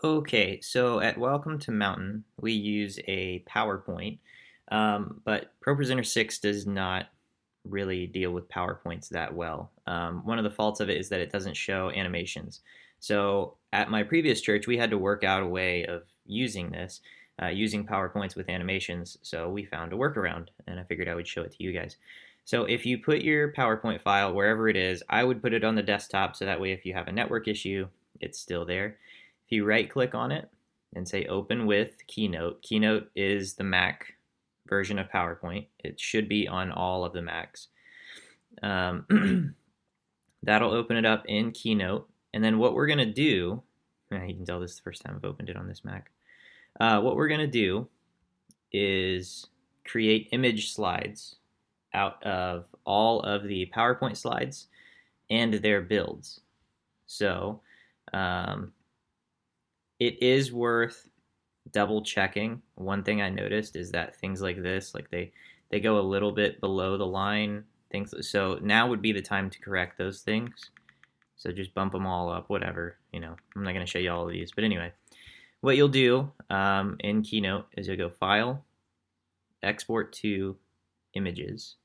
Okay, so at Welcome to Mountain, we use a PowerPoint, but ProPresenter 6 does not really deal with PowerPoints that well. One of the faults of it is that it doesn't show animations. So at my previous church, we had to work out a way of using this, using PowerPoints with animations. So we found a workaround, and I figured I would show it to you guys. So if you put your PowerPoint file wherever it is, I would put it on the desktop so that way if you have a network issue, it's still there. If you right click on it and say open with Keynote, Keynote is the Mac version of PowerPoint. It should be on all of the Macs. That'll open it up in Keynote. And then what we're going to do, you can tell this is the first time I've opened it on this Mac. What we're going to do is create image slides out of all of the PowerPoint slides and their builds. So it is worth double checking. One thing I noticed is that things like this, like they go a little bit below the line. Things so now would be the time to correct those things. So just bump them all up, whatever. I'm not going to show you all of these, but anyway, what you'll do in Keynote is you'll go File, Export to Images,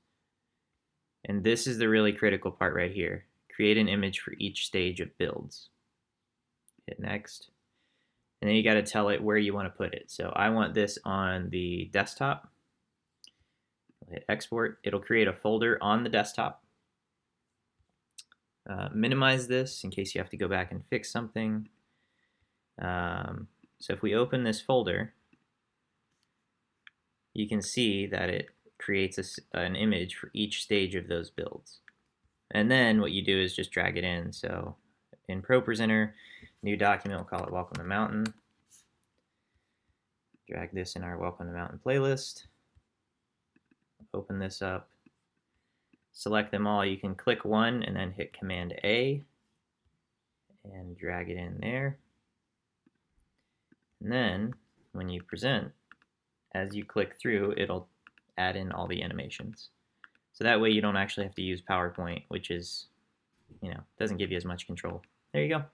and this is the really critical part right here. Create an image for each stage of builds. Hit Next. And then you got to tell it where you want to put it. So I want this on the desktop. I'll hit export. It'll create a folder on the desktop. Minimize this in case you have to go back and fix something. So if we open this folder, you can see that it creates an image for each stage of those builds. And then what you do is just drag it in. So in ProPresenter, new document, we'll call it Welcome to Mountain. Drag this in our Welcome to Mountain playlist. Open this up. Select them all. You can click one and then hit Command A and drag it in there. And then when you present, as you click through, it'll add in all the animations. So that way you don't actually have to use PowerPoint, which is, doesn't give you as much control. There you go.